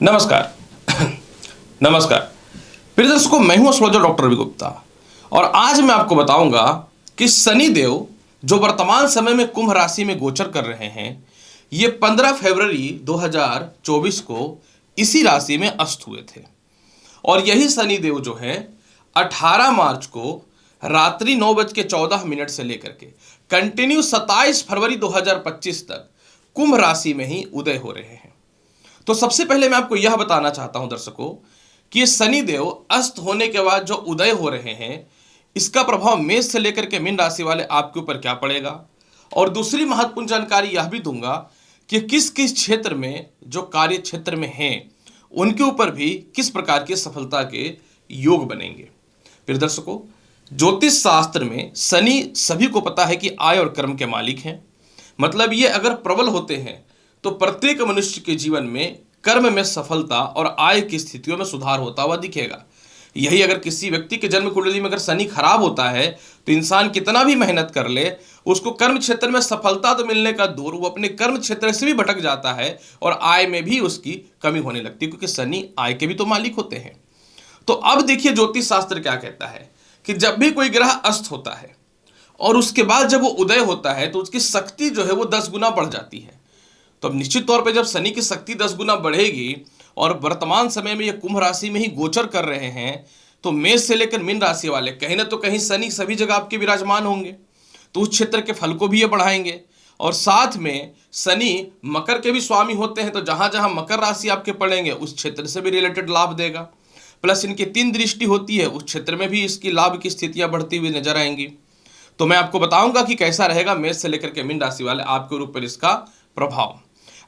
नमस्कार। नमस्कार प्रिय दर्शकों, मैं हूं एस्ट्रोलॉजर डॉक्टर रवि गुप्ता और आज मैं आपको बताऊंगा कि शनि देव जो वर्तमान समय में कुंभ राशि में गोचर कर रहे हैं, ये 15 फरवरी 2024 को इसी राशि में अस्त हुए थे और यही शनि देव जो है 18 मार्च को रात्रि 9:14 से लेकर के कंटिन्यू 27 फरवरी 2025 तक कुंभ राशि में ही उदय हो रहे हैं। तो सबसे पहले मैं आपको यह बताना चाहता हूं दर्शकों कि ये शनि देव अस्त होने के बाद जो उदय हो रहे हैं, इसका प्रभाव मेष से लेकर के मीन राशि वाले आपके ऊपर क्या पड़ेगा, और दूसरी महत्वपूर्ण जानकारी यह भी दूंगा कि किस किस क्षेत्र में जो कार्य क्षेत्र में हैं उनके ऊपर भी किस प्रकार की सफलता के योग बनेंगे। फिर दर्शकों, ज्योतिष शास्त्र में शनि सभी को पता है कि आय और कर्म के मालिक हैं। मतलब ये अगर प्रबल होते हैं तो प्रत्येक मनुष्य के जीवन में कर्म में सफलता और आय की स्थितियों में सुधार होता हुआ दिखेगा। यही अगर किसी व्यक्ति के जन्म कुंडली में अगर शनि खराब होता है तो इंसान कितना भी मेहनत कर ले, उसको कर्म क्षेत्र में सफलता तो मिलने का दूर, वो अपने कर्म क्षेत्र से भी भटक जाता है और आय में भी उसकी कमी होने लगती है, क्योंकि शनि आय के भी तो मालिक होते हैं। तो अब देखिए ज्योतिष शास्त्र क्या कहता है कि जब भी कोई ग्रह अस्त होता है और उसके बाद जब वो उदय होता है तो उसकी शक्ति जो है वो 10 गुना बढ़ जाती है। तो अब निश्चित तौर पे जब शनि की शक्ति 10 गुना बढ़ेगी और वर्तमान समय में ये कुंभ राशि में ही गोचर कर रहे हैं, तो मेष से लेकर मीन राशि वाले कहीं ना तो कहीं शनि सभी जगह आपके विराजमान होंगे, तो उस क्षेत्र के फल को भी ये बढ़ाएंगे। और साथ में शनि मकर के भी स्वामी होते हैं, तो जहां जहां मकर राशि आपके पड़ेंगे उस क्षेत्र से भी रिलेटेड लाभ देगा। प्लस इनकी 3 दृष्टि होती है, उस क्षेत्र में भी इसकी लाभ की स्थितियां बढ़ती हुई नजर आएंगी। तो मैं आपको बताऊंगा कि कैसा रहेगा मेष से लेकर के मीन राशि वाले आपके ऊपर इसका प्रभाव।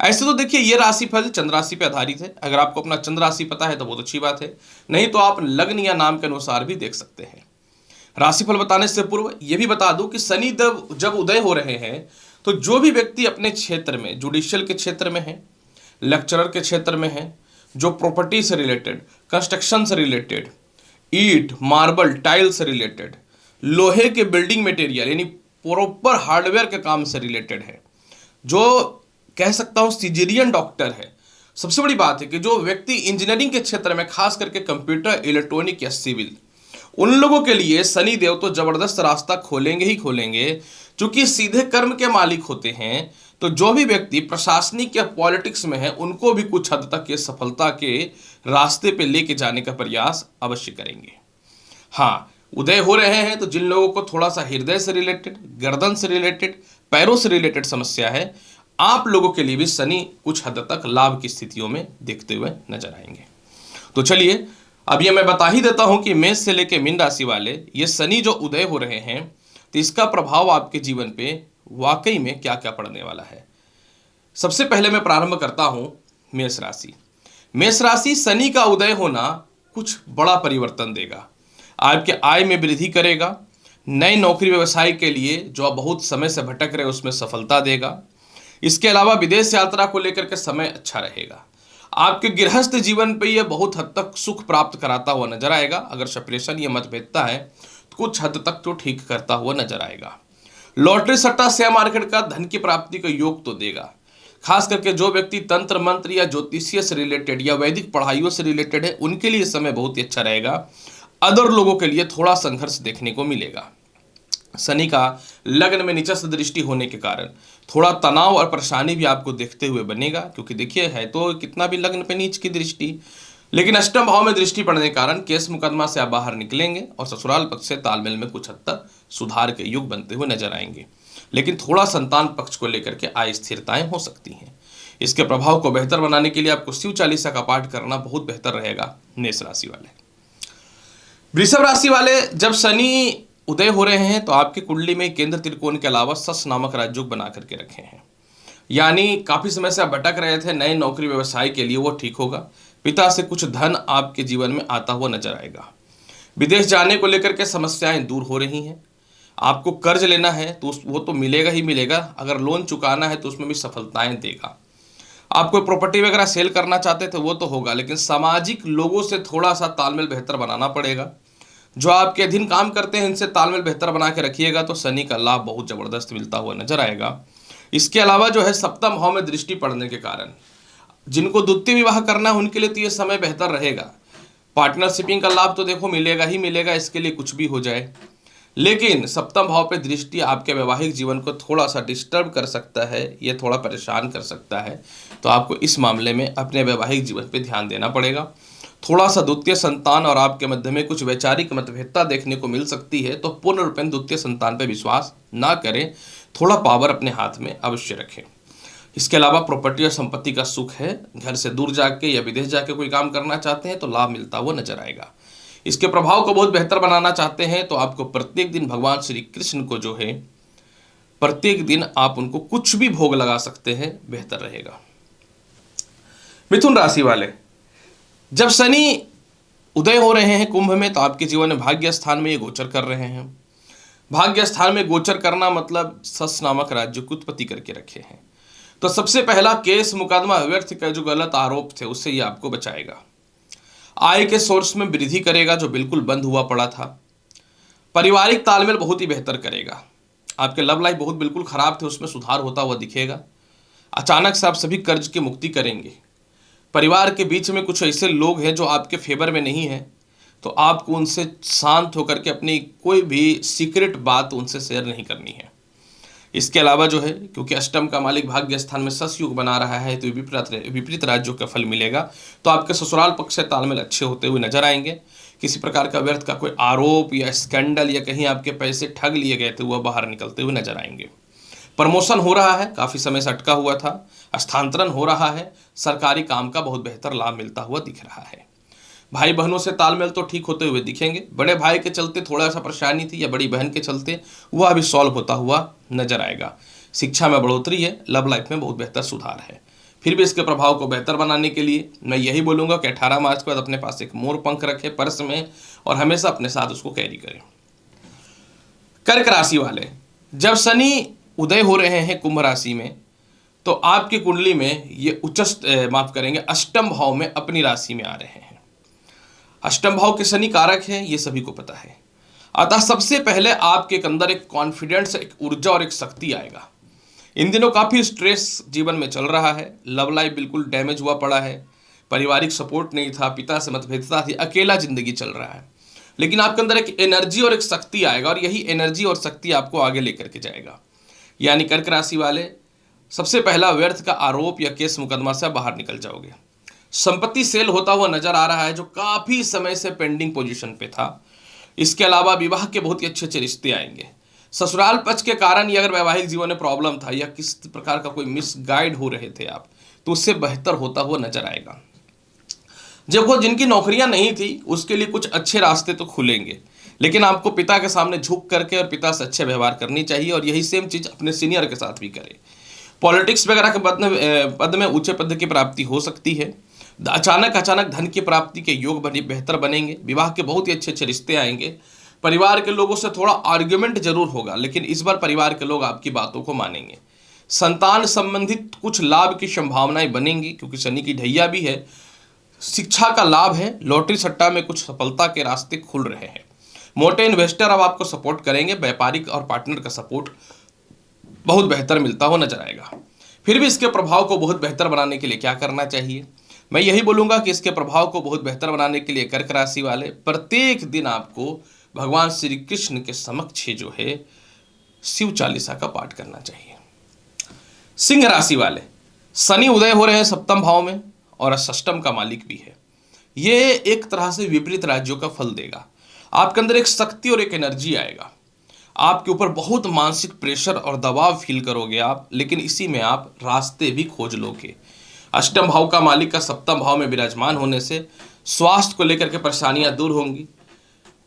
ऐसे तो देखिए ये राशिफल चंद्र राशि पर आधारित है। अगर आपको अपना चंद्र राशि पता है तो बहुत अच्छी बात है, नहीं तो आप लग्न या नाम के अनुसार भी देख सकते हैं। राशिफल बताने से पूर्व यह भी बता दूं कि शनि देव जब उदय हो रहे हैं तो जो भी व्यक्ति अपने क्षेत्र में, जुडिशियल के क्षेत्र में है, लेक्चरर के क्षेत्र में है, जो प्रॉपर्टी से रिलेटेड, कंस्ट्रक्शन से रिलेटेड, ईंट मार्बल टाइल से रिलेटेड, लोहे के बिल्डिंग मटेरियल यानी प्रॉपर हार्डवेयर के काम से रिलेटेड है, जो कह सकता हूं सिजेरियन डॉक्टर है। सबसे बड़ी बात है कि जो व्यक्ति इंजीनियरिंग के क्षेत्र में, खास करके कंप्यूटर, इलेक्ट्रॉनिक या सिविल, उन लोगों के लिए शनि देव तो जबरदस्त रास्ता खोलेंगे ही खोलेंगे, क्योंकि सीधे कर्म के मालिक होते हैं। तो जो भी व्यक्ति प्रशासनिक या पॉलिटिक्स में है उनको भी कुछ हद तक ये सफलता के रास्ते पे लेके जाने का प्रयास अवश्य करेंगे। हाँ, उदय हो रहे हैं तो जिन लोगों को थोड़ा सा हृदय से रिलेटेड, गर्दन से रिलेटेड, पैरों से रिलेटेड समस्या है, आप लोगों के लिए भी शनि कुछ हद तक लाभ की स्थितियों में देखते हुए नजर आएंगे। तो चलिए अब ये मैं बता ही देता हूं कि मेष से लेकर मीन राशि वाले ये शनि जो उदय हो रहे हैं तो इसका प्रभाव आपके जीवन पे वाकई में क्या क्या पड़ने वाला है। सबसे पहले मैं प्रारंभ करता हूं मेष राशि। मेष राशि, शनि का उदय होना कुछ बड़ा परिवर्तन देगा, आपके आय में वृद्धि करेगा, नई नौकरी व्यवसाय के लिए जो आप बहुत समय से भटक रहे उसमें सफलता देगा। इसके अलावा विदेश यात्रा को लेकर के समय अच्छा रहेगा। आपके गृहस्थ जीवन पे यह बहुत हद तक सुख प्राप्त कराता हुआ नजर आएगा। अगर सेपरेशन ये मतभेदता है तो कुछ हद तक तो ठीक करता हुआ नजर आएगा। लॉटरी सट्टा शेयर मार्केट का धन की प्राप्ति का योग तो देगा। खास करके जो व्यक्ति तंत्र मंत्र या ज्योतिषीय से रिलेटेड या वैदिक पढ़ाइयों से रिलेटेड है उनके लिए समय बहुत ही अच्छा रहेगा। अदर लोगों के लिए थोड़ा संघर्ष देखने को मिलेगा। शनि का लग्न में नीचा दृष्टि होने के कारण थोड़ा तनाव और परेशानी भी आपको देखते हुए बनेगा, क्योंकि देखिए है तो कितना भी लग्न पे नीच की दृष्टि, लेकिन अष्टम भाव में दृष्टि पड़ने के कारण केस मुकदमा से आप बाहर निकलेंगे और ससुराल पक्ष से तालमेल में कुछ हद तक सुधार के युग बनते हुए नजर आएंगे। लेकिन थोड़ा संतान पक्ष को लेकर के अस्थिरताएं हो सकती हैं। इसके प्रभाव को बेहतर बनाने के लिए आपको शिव चालीसा का पाठ करना बहुत बेहतर रहेगा। मेष राशि वाले, वृषभ राशि वाले, जब शनि उदय हो रहे हैं तो आपकी कुंडली में केंद्र त्रिकोण के अलावा सस नामक राजयोग बना करके रखे हैं। यानी काफी समय से आप भटक रहे थे नए नौकरी व्यवसाय के लिए, वो ठीक होगा। पिता से कुछ धन आपके जीवन में आता हुआ नजर आएगा। विदेश जाने को लेकर के समस्याएं दूर हो रही हैं। आपको कर्ज लेना है तो वो तो मिलेगा ही मिलेगा, अगर लोन चुकाना है तो उसमें भी सफलताएं देगा। आप कोई प्रॉपर्टी वगैरह सेल करना चाहते थे वो तो होगा, लेकिन सामाजिक लोगों से थोड़ा सा तालमेल बेहतर बनाना पड़ेगा। जो आपके अधीन काम करते हैं इनसे तालमेल बेहतर बना के रखिएगा तो शनि का लाभ बहुत जबरदस्त मिलता हुआ नजर आएगा। इसके अलावा जो है सप्तम भाव में दृष्टि पड़ने के कारण जिनको द्वितीय विवाह करना है उनके लिए तो ये समय बेहतर रहेगा। पार्टनरशिपिंग का लाभ तो देखो मिलेगा ही मिलेगा, इसके लिए कुछ भी हो जाए। लेकिन सप्तम भाव पे दृष्टि आपके वैवाहिक जीवन को थोड़ा सा डिस्टर्ब कर सकता है, ये थोड़ा परेशान कर सकता है। तो आपको इस मामले में अपने वैवाहिक जीवन पे ध्यान देना पड़ेगा। थोड़ा सा द्वितीय संतान और आपके मध्य में कुछ वैचारिक मतभेदता देखने को मिल सकती है, तो पूर्ण रूपेण द्वितीय संतान पे विश्वास ना करें, थोड़ा पावर अपने हाथ में अवश्य रखें। इसके अलावा प्रॉपर्टी और संपत्ति का सुख है। घर से दूर जाके या विदेश जाके कोई काम करना चाहते हैं तो लाभ मिलता हुआ नजर आएगा। इसके प्रभाव को बहुत बेहतर बनाना चाहते हैं तो आपको प्रत्येक दिन भगवान श्री कृष्ण को जो है प्रत्येक दिन आप उनको कुछ भी भोग लगा सकते हैं, बेहतर रहेगा। मिथुन राशि वाले, जब शनि उदय हो रहे हैं कुंभ में तो आपके जीवन में भाग्य स्थान में ये गोचर कर रहे हैं। भाग्य स्थान में गोचर करना मतलब सस नामक राज्य की उत्पत्ति करके रखे हैं। तो सबसे पहला केस मुकदमा व्यर्थ का जो गलत आरोप थे उससे ये आपको बचाएगा। आय के सोर्स में वृद्धि करेगा जो बिल्कुल बंद हुआ पड़ा था। पारिवारिक तालमेल बहुत ही बेहतर करेगा। आपके लव लाइफ बहुत बिल्कुल खराब थे, उसमें सुधार होता हुआ दिखेगा। अचानक से आप सभी कर्ज की मुक्ति करेंगे। परिवार के बीच में कुछ ऐसे लोग हैं जो आपके फेवर में नहीं है, तो आपको उनसे शांत होकर के अपनी कोई भी सीक्रेट बात उनसे शेयर नहीं करनी है। इसके अलावा जो है, क्योंकि अष्टम का मालिक भाग्य स्थान में सस युग बना रहा है तो विपरीत राज्यों का फल मिलेगा। तो आपके ससुराल पक्ष से तालमेल अच्छे होते हुए नजर आएंगे। किसी प्रकार का व्यर्थ का कोई आरोप या स्कैंडल या कहीं आपके पैसे ठग लिए गए थे वह बाहर निकलते हुए नजर आएंगे। प्रमोशन हो रहा है, काफी समय से अटका हुआ था, स्थानांतरण हो रहा है, सरकारी काम का बहुत बेहतर लाभ मिलता हुआ दिख रहा है। भाई बहनों से तालमेल तो ठीक होते हुए दिखेंगे। बड़े भाई के चलते थोड़ा सा परेशानी थी या बड़ी बहन के चलते वह अभी सॉल्व होता हुआ नजर आएगा। शिक्षा में बढ़ोतरी है, लव लाइफ में बहुत बेहतर सुधार है। फिर भी इसके प्रभाव को बेहतर बनाने के लिए मैं यही बोलूँगा कि 18 मार्च के बाद अपने पास एक मोर पंख रखें पर्स में और हमेशा अपने साथ उसको कैरी करें। कर्क राशि वाले, जब शनि उदय हो रहे हैं कुंभ राशि में तो आपकी कुंडली में ये अष्टम भाव में अपनी राशि में आ रहे हैं। अष्टम भाव के शनि कारक हैं, ये सभी को पता है। अतः सबसे पहले आपके अंदर एक कॉन्फिडेंस, एक ऊर्जा और एक शक्ति आएगा। इन दिनों काफ़ी स्ट्रेस जीवन में चल रहा है। लव लाइफ बिल्कुल डैमेज हुआ पड़ा है, पारिवारिक सपोर्ट नहीं था, पिता से मतभेदता थी, अकेला जिंदगी चल रहा है। लेकिन आपके अंदर एक एनर्जी और एक शक्ति आएगा और यही एनर्जी और शक्ति आपको आगे लेकर के जाएगा। यानी कर्क राशि वाले, सबसे पहला व्यर्थ का आरोप या केस मुकदमा से बाहर निकल जाओगे। संपत्ति सेल होता हुआ नजर आ रहा है जो काफी समय से पेंडिंग पोजीशन पे था। इसके अलावा विवाह के बहुत ही अच्छे अच्छे रिश्ते आएंगे। ससुराल पक्ष के कारण ये अगर वैवाहिक जीवन में प्रॉब्लम था या किस प्रकार का कोई मिसगाइड हो रहे थे आप, तो उससे बेहतर होता हुआ नजर आएगा। जब वो जिनकी नौकरियां नहीं थी उसके लिए कुछ अच्छे रास्ते तो खुलेंगे, लेकिन आपको पिता के सामने झुक करके और पिता से अच्छे व्यवहार करनी चाहिए और यही सेम चीज अपने सीनियर के साथ भी करें। पॉलिटिक्स वगैरह के पद में ऊंचे पद की प्राप्ति हो सकती है। अचानक धन की प्राप्ति के योग बेहतर बनेंगे। विवाह के बहुत ही अच्छे अच्छे रिश्ते आएंगे। परिवार के लोगों से थोड़ा आर्ग्यूमेंट जरूर होगा, लेकिन इस बार परिवार के लोग आपकी बातों को मानेंगे। संतान संबंधित कुछ लाभ की संभावनाएं बनेंगी क्योंकि शनि की ढैया भी है। शिक्षा का लाभ है। लॉटरी सट्टा में कुछ सफलता के रास्ते खुल रहे हैं। मोटे इन्वेस्टर अब आपको सपोर्ट करेंगे। व्यापारिक और पार्टनर का सपोर्ट बहुत बेहतर मिलता हुआ नजर आएगा। फिर भी इसके प्रभाव को बहुत बेहतर बनाने के लिए क्या करना चाहिए? मैं यही बोलूंगा कि इसके प्रभाव को बहुत बेहतर बनाने के लिए कर्क राशि वाले प्रत्येक दिन आपको भगवान श्री कृष्ण के समक्ष जो है शिव चालीसा का पाठ करना चाहिए। सिंह राशि वाले, शनि उदय हो रहे हैं सप्तम भाव में और षष्टम का मालिक भी है। ये एक तरह से विपरीत राज्यों का फल देगा। आपके अंदर एक शक्ति और एक एनर्जी आएगा। आपके ऊपर बहुत मानसिक प्रेशर और दबाव फील करोगे आप, लेकिन इसी में आप रास्ते भी खोज लोगे। अष्टम भाव का मालिक का सप्तम भाव में विराजमान होने से स्वास्थ्य को लेकर के परेशानियां दूर होंगी।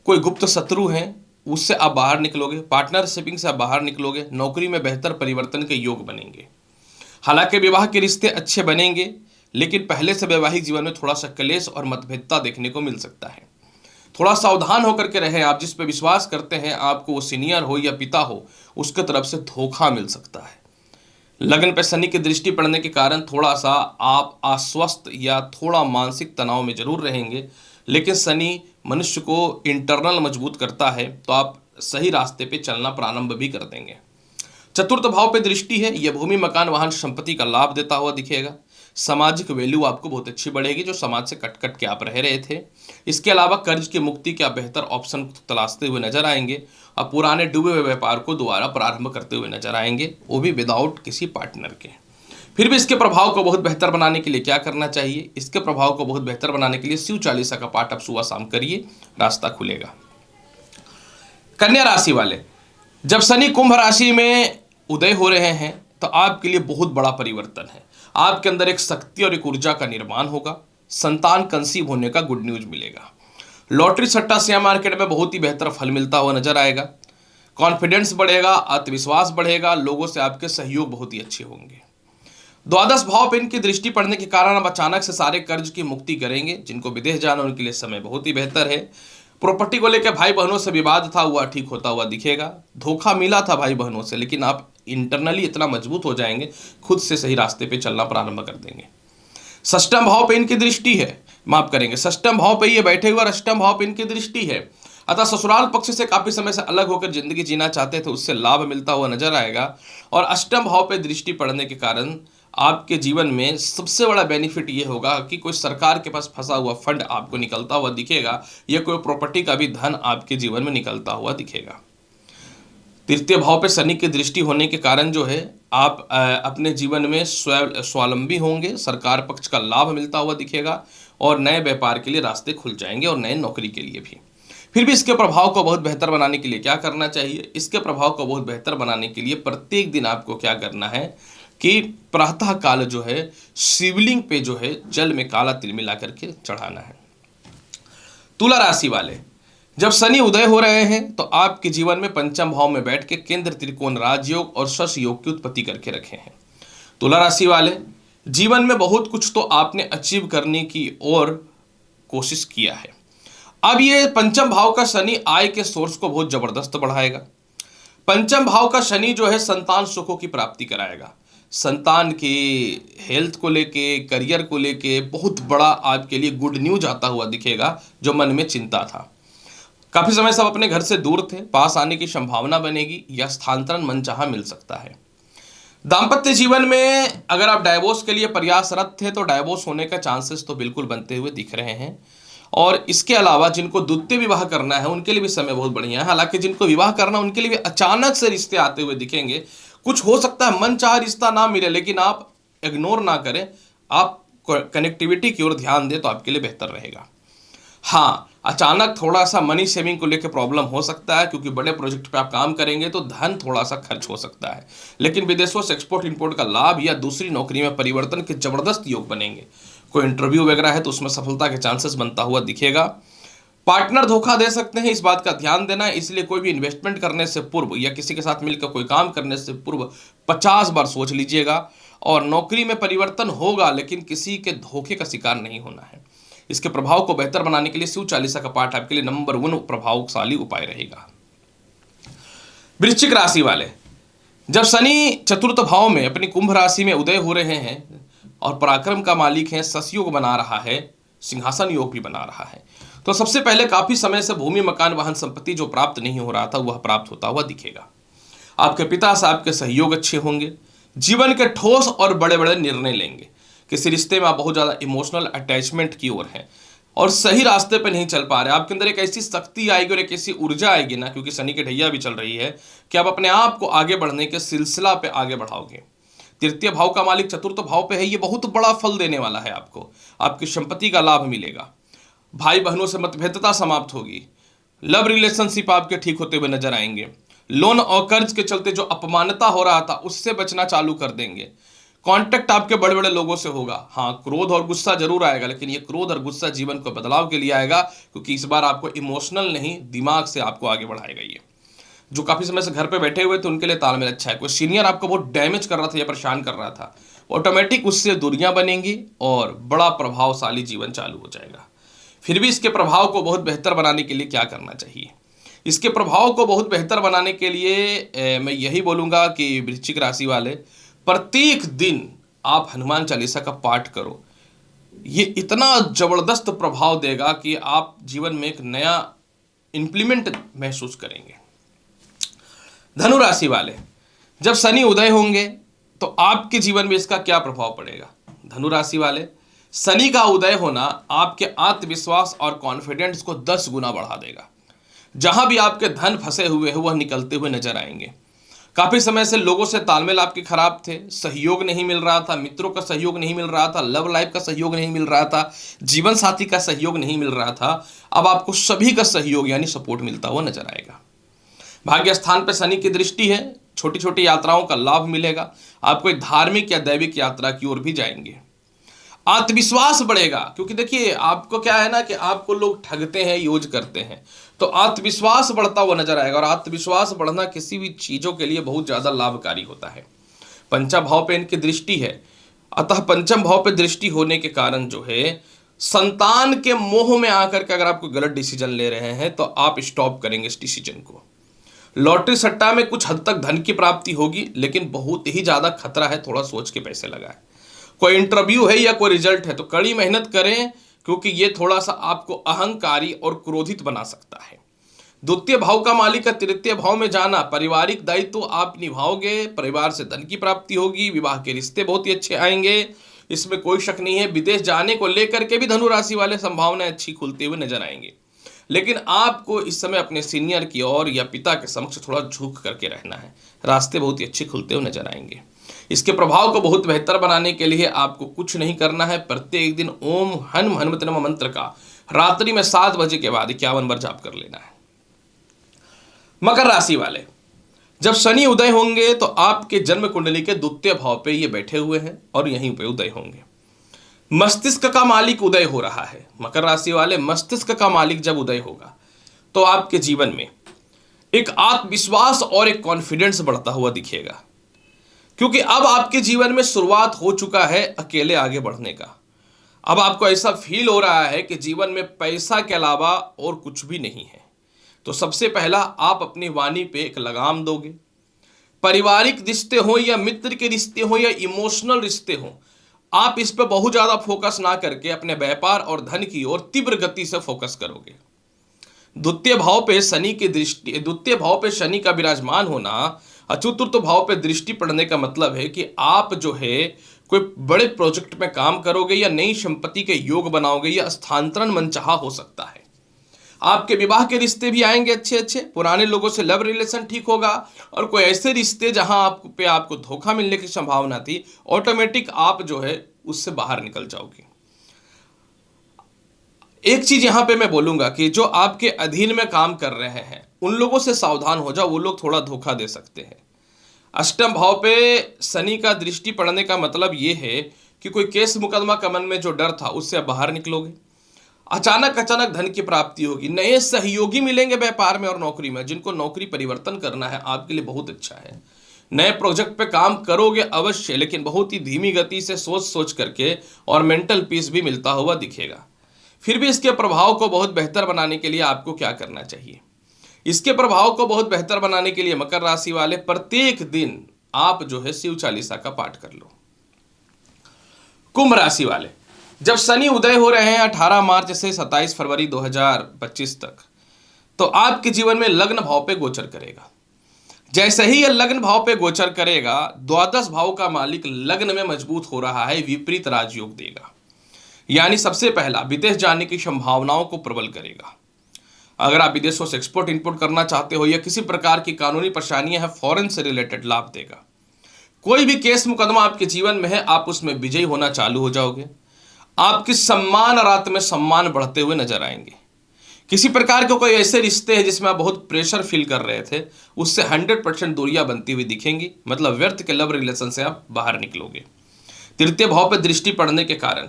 कोई गुप्त शत्रु हैं उससे आप बाहर निकलोगे। पार्टनरशिपिंग से आप बाहर निकलोगे। नौकरी में बेहतर परिवर्तन के योग बनेंगे। हालांकि विवाह के रिश्ते अच्छे बनेंगे, लेकिन पहले से वैवाहिक जीवन में थोड़ा सा क्लेश और मतभेदता देखने को मिल सकता है। थोड़ा सावधान होकर के रहें। आप जिस पे विश्वास करते हैं, आपको वो सीनियर हो या पिता हो, उसके तरफ से धोखा मिल सकता है। लगन पे शनि की दृष्टि पड़ने के कारण थोड़ा सा आप अस्वस्थ या थोड़ा मानसिक तनाव में जरूर रहेंगे, लेकिन शनि मनुष्य को इंटरनल मजबूत करता है, तो आप सही रास्ते पे चलना प्रारंभ भी कर देंगे। चतुर्थ भाव पे दृष्टि है, यह भूमि मकान वाहन संपत्ति का लाभ देता हुआ दिखेगा। सामाजिक वैल्यू आपको बहुत अच्छी बढ़ेगी, जो समाज से कट कट के आप रह रहे थे। इसके अलावा कर्ज की मुक्ति के आप बेहतर ऑप्शन तलाशते हुए नजर आएंगे और पुराने डूबे हुए व्यापार को दोबारा प्रारंभ करते हुए नजर आएंगे, वो भी विदाउट किसी पार्टनर के। फिर भी इसके प्रभाव को बहुत बेहतर बनाने के लिए क्या करना चाहिए? इसके प्रभाव को बहुत बेहतर बनाने के लिए शिव चालीसा का पाठ आप सुबह शाम करिए, रास्ता खुलेगा। कन्या राशि वाले, जब शनि कुंभ राशि में उदय हो रहे हैं तो आपके लिए बहुत बड़ा परिवर्तन है। आपके अंदर एक शक्ति और एक ऊर्जा का निर्माण होगा। संतान कंसीव होने का गुड न्यूज मिलेगा। लॉटरी सट्टा शेयर मार्केट में बहुत ही बेहतर फल मिलता हुआ नजर आएगा। कॉन्फिडेंस बढ़ेगा, आत्मविश्वास बढ़ेगा, लोगों से आपके सहयोग बहुत ही अच्छे होंगे। द्वादश भाव पे इनकी दृष्टि पड़ने के कारण अब अचानक से सारे कर्ज की मुक्ति करेंगे। जिनको विदेश जाना उनके लिए समय बहुत ही बेहतर है। प्रॉपर्टी को लेकर भाई बहनों से विवाद था, हुआ ठीक होता हुआ दिखेगा। धोखा मिला था भाई बहनों से, लेकिन आप इंटरनली इतना मजबूत हो जाएंगे, खुद से सही रास्ते पे चलना प्रारंभ कर देंगे। षष्ठम भाव पे इनकी दृष्टि है, माफ करेंगे, षष्ठम भाव पे ये बैठे हुए और अष्टम भाव पे इनकी दृष्टि है। अतः ससुराल पक्ष से काफी समय से अलग होकर जिंदगी जीना चाहते थे, उससे लाभ मिलता हुआ नजर आएगा। और अष्टम भाव पे दृष्टि पड़ने के कारण आपके जीवन में सबसे बड़ा बेनिफिट ये होगा कि कोई सरकार के पास फंसा हुआ फंड आपको निकलता हुआ दिखेगा, या कोई प्रॉपर्टी का भी धन आपके जीवन में निकलता हुआ दिखेगा। तृतीय भाव पे शनि की दृष्टि होने के कारण जो है आप अपने जीवन में स्वावलंबी होंगे, सरकार पक्ष का लाभ मिलता हुआ दिखेगा और नए व्यापार के लिए रास्ते खुल जाएंगे और नए नौकरी के लिए भी। फिर भी इसके प्रभाव को बहुत बेहतर बनाने के लिए क्या करना चाहिए? इसके प्रभाव को बहुत बेहतर बनाने के लिए प्रत्येक दिन आपको क्या करना है कि प्रातः काल जो है शिवलिंग पे जो है जल में काला तिल मिला करके चढ़ाना है। तुला राशि वाले, जब शनि उदय हो रहे हैं तो आपके जीवन में पंचम भाव में बैठ के केंद्र त्रिकोण राजयोग और शश योग की उत्पत्ति करके रखे हैं। तुला राशि वाले, जीवन में बहुत कुछ तो आपने अचीव करने की और कोशिश किया है। अब ये पंचम भाव का शनि आय के सोर्स को बहुत जबरदस्त बढ़ाएगा। पंचम भाव का शनि जो है संतान सुखों की प्राप्ति कराएगा। संतान के हेल्थ को लेके, करियर को लेके बहुत बड़ा आपके लिए गुड न्यूज आता हुआ दिखेगा, जो मन में चिंता था। काफी समय सब अपने घर से दूर थे, पास आने की संभावना बनेगी या स्थानांतरण मनचाहा मिल सकता है। दाम्पत्य जीवन में अगर आप डाइवोर्स के लिए प्रयासरत थे तो डाइवोर्स होने का चांसेस तो बिल्कुल बनते हुए दिख रहे हैं। और इसके अलावा जिनको द्वितीय विवाह करना है उनके लिए भी समय बहुत बढ़िया है। हालांकि जिनको विवाह करना है उनके लिए भी अचानक से रिश्ते आते हुए दिखेंगे। कुछ हो सकता है मन चाह रिश्ता ना मिले, लेकिन आप इग्नोर ना करें, आप कनेक्टिविटी की ओर ध्यान दें तो आपके लिए बेहतर रहेगा। हाँ, अचानक थोड़ा सा मनी सेविंग को लेकर प्रॉब्लम हो सकता है, क्योंकि बड़े प्रोजेक्ट पे आप काम करेंगे तो धन थोड़ा सा खर्च हो सकता है। लेकिन विदेशों से एक्सपोर्ट इंपोर्ट का लाभ या दूसरी नौकरी में परिवर्तन के जबरदस्त योग बनेंगे। कोई इंटरव्यू वगैरह है तो उसमें सफलता के चांसेस बनता हुआ दिखेगा। पार्टनर धोखा दे सकते हैं, इस बात का ध्यान देना है। इसलिए कोई भी इन्वेस्टमेंट करने से पूर्व या किसी के साथ मिलकर कोई काम करने से पूर्व 50 बार सोच लीजिएगा। और नौकरी में परिवर्तन होगा, लेकिन किसी के धोखे का शिकार नहीं होना है। इसके प्रभाव को बेहतर बनाने के लिए शिव चालीसा का पाठ आपके लिए नंबर 1 प्रभावशाली उपाय रहेगा। वृश्चिक राशि वाले, जब शनि चतुर्थ भाव में अपनी कुंभ राशि में उदय हो रहे हैं और पराक्रम का मालिक है, शश योग बना रहा है, सिंहासन योग भी बना रहा है, तो सबसे पहले काफी समय से भूमि मकान वाहन संपत्ति जो प्राप्त नहीं हो रहा था वह प्राप्त होता हुआ दिखेगा। आपके पिता से आपके सहयोग अच्छे होंगे। जीवन के ठोस और बड़े बड़े निर्णय लेंगे। किसी रिश्ते में आप बहुत ज्यादा इमोशनल अटैचमेंट की ओर हैं और सही रास्ते पे नहीं चल पा रहे। आपके अंदर एक ऐसी शक्ति आएगी और एक ऐसी ऊर्जा आएगी ना, क्योंकि शनि की ढैया भी चल रही है, कि आप अपने आप को आगे बढ़ने के सिलसिला पे आगे बढ़ाओगे। तृतीय भाव का मालिक चतुर्थ भाव पे है, ये बहुत बड़ा फल देने वाला है आपको। आपकी संपत्ति का लाभ मिलेगा। भाई बहनों से मतभेदता समाप्त होगी। लव रिलेशनशिप आपके ठीक होते हुए नजर आएंगे। लोन और कर्ज के चलते जो अपमानता हो रहा था उससे बचना चालू कर देंगे। कांटेक्ट आपके बड़े बड़े लोगों से होगा। हाँ, क्रोध और गुस्सा जरूर आएगा, लेकिन ये क्रोध और गुस्सा जीवन को बदलाव के लिए आएगा, क्योंकि इस बार आपको इमोशनल नहीं दिमाग से आपको आगे बढ़ाएगा। ये जो काफी समय से घर पे बैठे हुए थे उनके लिए तालमेल अच्छा है। कोई सीनियर आपको बहुत डैमेज कर रहा था या परेशान कर रहा था, ऑटोमेटिक उससे दूरियां बनेंगी और बड़ा प्रभावशाली जीवन चालू हो जाएगा। फिर भी इसके प्रभाव को बहुत बेहतर बनाने के लिए क्या करना चाहिए? इसके प्रभाव को बहुत बेहतर बनाने के लिए मैं यही बोलूँगा कि वृश्चिक राशि वाले प्रत्येक दिन आप हनुमान चालीसा का पाठ करो। ये इतना जबरदस्त प्रभाव देगा कि आप जीवन में एक नया इंप्लीमेंट महसूस करेंगे। धनु राशि वाले, जब शनि उदय होंगे तो आपके जीवन में इसका क्या प्रभाव पड़ेगा? धनु राशि वाले, शनि का उदय होना आपके आत्मविश्वास और कॉन्फिडेंस को 10 गुना बढ़ा देगा। जहां भी आपके धन फंसे हुए हैं वह निकलते हुए नजर आएंगे। काफी समय से लोगों से तालमेल आपके खराब थे, सहयोग नहीं मिल रहा था, मित्रों का सहयोग नहीं मिल रहा था, लव लाइफ का सहयोग नहीं मिल रहा था, जीवन साथी का सहयोग नहीं मिल रहा था। अब आपको सभी का सहयोग यानी सपोर्ट मिलता हुआ नजर आएगा। भाग्य स्थान पर शनि की दृष्टि है, छोटी छोटी यात्राओं का लाभ मिलेगा। आप कोई धार्मिक या दैविक यात्रा की ओर भी जाएंगे। आत्मविश्वास बढ़ेगा, क्योंकि देखिए आपको क्या है ना कि आपको लोग ठगते हैं, यूज करते हैं, तो आत्मविश्वास बढ़ता हुआ नजर आएगा। और आत्मविश्वास बढ़ना किसी भी चीजों के लिए बहुत ज्यादा लाभकारी होता है। पंचम भाव पे इनकी दृष्टि है, अतः पंचम भाव पे दृष्टि होने के कारण जो है संतान के मोह में आकर के अगर आप कोई गलत डिसीजन ले रहे हैं तो आप स्टॉप करेंगे इस डिसीजन को। लॉटरी सट्टा में कुछ हद तक धन की प्राप्ति होगी, लेकिन बहुत ही ज्यादा खतरा है, थोड़ा सोच के पैसे लगाएं। कोई इंटरव्यू है या कोई रिजल्ट है तो कड़ी मेहनत करें, क्योंकि ये थोड़ा सा आपको अहंकारी और क्रोधित बना सकता है। द्वितीय भाव का मालिक का तृतीय भाव में जाना, पारिवारिक दायित्व आप निभाओगे, परिवार से धन की प्राप्ति होगी, विवाह के रिश्ते बहुत ही अच्छे आएंगे, इसमें कोई शक नहीं है। विदेश जाने को लेकर के भी धनु राशि वाले संभावनाएं अच्छी खुलते हुए नजर आएंगे, लेकिन आपको इस समय अपने सीनियर की ओर या पिता के समक्ष थोड़ा झुक करके रहना है। रास्ते बहुत ही अच्छे खुलते हुए नजर आएंगे। इसके प्रभाव को बहुत बेहतर बनाने के लिए आपको कुछ नहीं करना है, प्रत्येक दिन ओम हनुम हनुमत नमः मंत्र का रात्रि में 7 बजे के बाद 51 बार जाप कर लेना है। मकर राशि वाले, जब शनि उदय होंगे तो आपके जन्म कुंडली के द्वितीय भाव पे ये बैठे हुए हैं और यहीं पे उदय होंगे। मस्तिष्क का मालिक उदय हो रहा है। मकर राशि वाले, मस्तिष्क का मालिक जब उदय होगा तो आपके जीवन में एक आत्मविश्वास और एक कॉन्फिडेंस बढ़ता हुआ दिखेगा, क्योंकि अब आपके जीवन में शुरुआत हो चुका है अकेले आगे बढ़ने का। अब आपको ऐसा फील हो रहा है कि जीवन में पैसा के अलावा और कुछ भी नहीं है। तो सबसे पहला आप अपनी वाणी पे एक लगाम दोगे। पारिवारिक रिश्ते हो या मित्र के रिश्ते हो या इमोशनल रिश्ते हो, आप इस पे बहुत ज्यादा फोकस ना करके अपने व्यापार और धन की ओर तीव्र गति से फोकस करोगे। द्वितीय भाव पे शनि की दृष्टि, द्वितीय भाव पे शनि का विराजमान होना और चतुर्थ भाव पे दृष्टि पड़ने का मतलब है कि आप जो है कोई बड़े प्रोजेक्ट में काम करोगे या नई संपत्ति के योग बनाओगे या स्थानांतरण मनचाहा हो सकता है। आपके विवाह के रिश्ते भी आएंगे अच्छे अच्छे, पुराने लोगों से लव रिलेशन ठीक होगा, और कोई ऐसे रिश्ते जहां आपको धोखा मिलने की संभावना थी, ऑटोमेटिक आप जो है उससे बाहर निकल जाओगे। एक चीज यहां पे मैं बोलूंगा कि जो आपके अधीन में काम कर रहे हैं उन लोगों से सावधान हो जाओ, वो लोग थोड़ा धोखा दे सकते हैं। अष्टम भाव पे शनि का दृष्टि पड़ने का मतलब ये है कि कोई केस मुकदमा का मन में जो डर था उससे आप बाहर निकलोगे। अचानक धन की प्राप्ति होगी, नए सहयोगी मिलेंगे व्यापार में और नौकरी में। जिनको नौकरी परिवर्तन करना है आपके लिए बहुत अच्छा है। नए प्रोजेक्ट पे काम करोगे अवश्य, लेकिन बहुत ही धीमी गति से सोच सोच करके, और मेंटल पीस भी मिलता हुआ दिखेगा। फिर भी इसके प्रभाव को बहुत बेहतर बनाने के लिए आपको क्या करना चाहिए? इसके प्रभाव को बहुत बेहतर बनाने के लिए मकर राशि वाले प्रत्येक दिन आप जो है शिव चालीसा का पाठ कर लो। कुंभ राशि वाले, जब शनि उदय हो रहे हैं 18 मार्च से 27 फरवरी 2025 तक, तो आपके जीवन में लग्न भाव पे गोचर करेगा। जैसे ही यह लग्न भाव पे गोचर करेगा, द्वादश भाव का मालिक लग्न में मजबूत हो रहा है, विपरीत राजयोग देगा। यानी सबसे पहला विदेश जाने की संभावनाओं को प्रबल करेगा। अगर आप विदेशों से एक्सपोर्ट इंपोर्ट करना चाहते हो या किसी प्रकार की कानूनी परेशानियां हैं, फॉरेन से रिलेटेड लाभ देगा। कोई भी केस मुकदमा आपके जीवन में है, आप उसमें विजयी होना चालू हो जाओगे। आपकी सम्मान और आत्म सम्मान बढ़ते हुए नजर आएंगे। किसी प्रकार के कोई ऐसे रिश्ते हैं जिसमें आप बहुत प्रेशर फील कर रहे थे, उससे 100% दूरियां बनती हुई दिखेंगी, मतलब व्यर्थ के लव रिलेशन से आप बाहर निकलोगे। तृतीय भाव पर दृष्टि पड़ने के कारण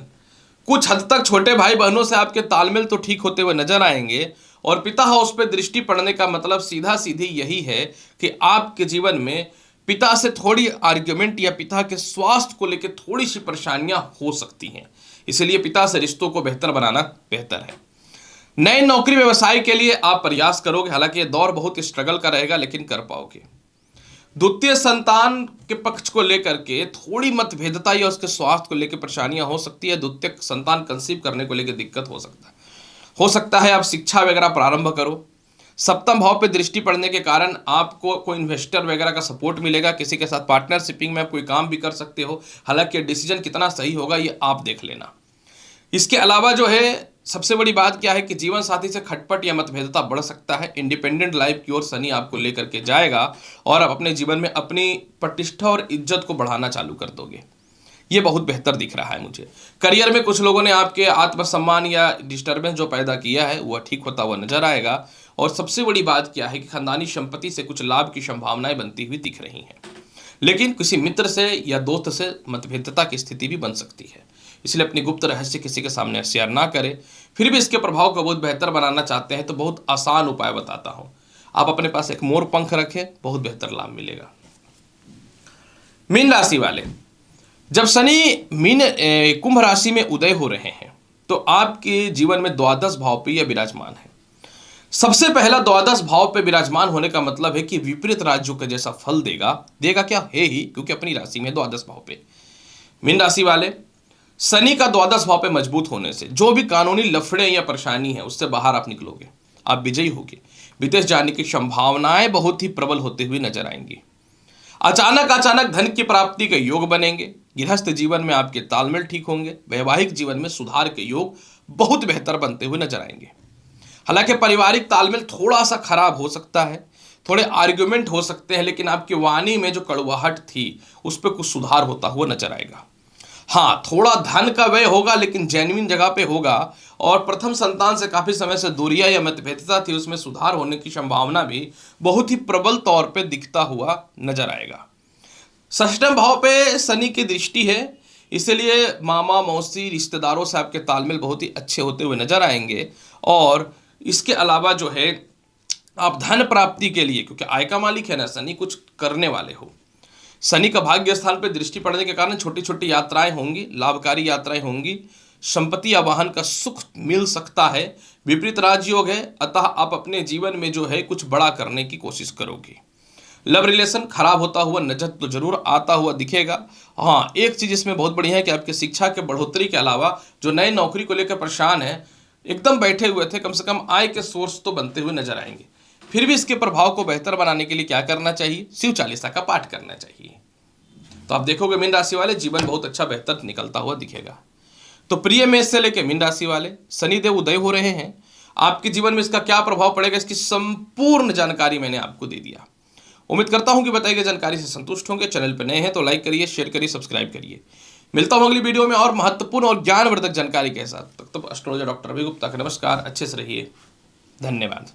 कुछ हद तक छोटे भाई बहनों से आपके तालमेल तो ठीक होते हुए नजर आएंगे, और पिता हाउस पे दृष्टि पड़ने का मतलब सीधा सीधी यही है कि आपके जीवन में पिता से थोड़ी आर्ग्यूमेंट या पिता के स्वास्थ्य को लेकर थोड़ी सी परेशानियां हो सकती हैं। इसलिए पिता से रिश्तों को बेहतर बनाना बेहतर है। नए नौकरी व्यवसाय के लिए आप प्रयास करोगे, हालांकि यह दौर बहुत स्ट्रगल का रहेगा, लेकिन कर पाओगे। द्वितीय संतान के पक्ष को लेकर के थोड़ी मतभेदता या उसके स्वास्थ्य को लेकर परेशानियां हो सकती है। द्वितीय संतान कंसीव करने को लेकर दिक्कत हो सकता है आप शिक्षा वगैरह प्रारंभ करो। सप्तम भाव पे दृष्टि पड़ने के कारण आपको कोई इन्वेस्टर वगैरह का सपोर्ट मिलेगा, किसी के साथ पार्टनरशिपिंग में आप कोई काम भी कर सकते हो। हालांकि डिसीजन कितना सही होगा ये आप देख लेना। इसके अलावा जो है सबसे बड़ी बात क्या है कि जीवन साथी से खटपट या मतभेदता बढ़ सकता है। इंडिपेंडेंट लाइफ की ओर शनि आपको लेकर के जाएगा और आप अपने जीवन में अपनी प्रतिष्ठा और इज्जत को बढ़ाना चालू कर दोगे। ये बहुत बेहतर दिख रहा है मुझे। करियर में कुछ लोगों ने आपके आत्मसम्मान या डिस्टर्बेंस जो पैदा किया है वह ठीक होता हुआ नजर आएगा। और सबसे बड़ी बात क्या है कि खानदानी संपत्ति से कुछ लाभ की संभावनाएं बनती हुई दिख रही हैं, लेकिन किसी मित्र से या दोस्त से मतभेदता की स्थिति भी बन सकती है। इसलिए अपनी गुप्त रहस्य किसी के सामने शेयर ना करें। फिर भी इसके प्रभाव को बहुत बेहतर बनाना चाहते हैं तो बहुत आसान उपाय बताता हूं। आप अपने पास एक मोर पंख रखें, बहुत बेहतर लाभ मिलेगा। मीन राशि वाले, जब शनि कुंभ राशि में उदय हो रहे हैं तो आपके जीवन में द्वादश भाव पे यह विराजमान है। सबसे पहला द्वादश भाव पे विराजमान होने का मतलब है कि विपरीत राज्यों का जैसा फल देगा क्या है ही, क्योंकि अपनी राशि में द्वादश भाव पे। मीन राशि वाले, शनि का द्वादश भाव पे मजबूत होने से जो भी कानूनी लफड़े या परेशानी है उससे बाहर आप निकलोगे, आप विजयी होगे। विदेश जाने की संभावनाएं बहुत ही प्रबल होते हुए नजर आएंगी। अचानक धन की प्राप्ति के योग बनेंगे। गृहस्थ जीवन में आपके तालमेल ठीक होंगे। वैवाहिक जीवन में सुधार के योग बहुत बेहतर बनते हुए नजर आएंगे। हालांकि पारिवारिक तालमेल थोड़ा सा खराब हो सकता है, थोड़े आर्ग्यूमेंट हो सकते हैं, लेकिन आपकी वाणी में जो कड़वाहट थी उस पर कुछ सुधार होता हुआ नजर आएगा। हाँ, थोड़ा धन का व्यय होगा लेकिन जेन्युइन जगह पे होगा। और प्रथम संतान से काफी समय से दूरियां या मतभेदता थी, उसमें सुधार होने की संभावना भी बहुत ही प्रबल तौर पे दिखता हुआ नजर आएगा। षष्ठम भाव पे शनि की दृष्टि है, इसलिए मामा मौसी रिश्तेदारों से आपके तालमेल बहुत ही अच्छे होते हुए नजर आएंगे। और इसके अलावा जो है आप धन प्राप्ति के लिए, क्योंकि आय का मालिक है ना शनि, कुछ करने वाले हो। शनि का भाग्य स्थान पर दृष्टि पड़ने के कारण छोटी छोटी यात्राएं होंगी, लाभकारी यात्राएं होंगी। संपत्ति या वाहन का सुख मिल सकता है। विपरीत राजयोग है, अतः आप अपने जीवन में जो है कुछ बड़ा करने की कोशिश करोगे। लव रिलेशन खराब होता हुआ नजर तो जरूर आता हुआ दिखेगा। हाँ, एक चीज इसमें बहुत बढ़िया है कि आपके शिक्षा के बढ़ोतरी के अलावा जो नए नौकरी को लेकर परेशान है, एकदम बैठे हुए थे, कम से कम आय के सोर्स तो बनते हुए नजर आएंगे। फिर भी इसके प्रभाव को बेहतर बनाने के लिए क्या करना चाहिए? शिव चालीसा का पाठ करना चाहिए। तो आप देखोगे मीन राशि वाले जीवन बहुत अच्छा बेहतर निकलता हुआ दिखेगा। तो प्रिय मेष से लेकर मीन राशि वाले, शनिदेव उदय हो रहे हैं। आपके जीवन में इसका क्या प्रभाव पड़ेगा, इसकी संपूर्ण जानकारी मैंने आपको दे दिया। उम्मीद करता हूं कि बताई गई जानकारी से संतुष्ट होंगे। चैनल पर नए हैं तो लाइक करिए, शेयर करिए, सब्सक्राइब करिए। मिलता हूं अगली वीडियो में और महत्वपूर्ण और ज्ञानवर्धक जानकारी के साथ। तब तक एस्ट्रोलॉजर डॉक्टर अभय गुप्ता का नमस्कार। अच्छे से रहिए। धन्यवाद।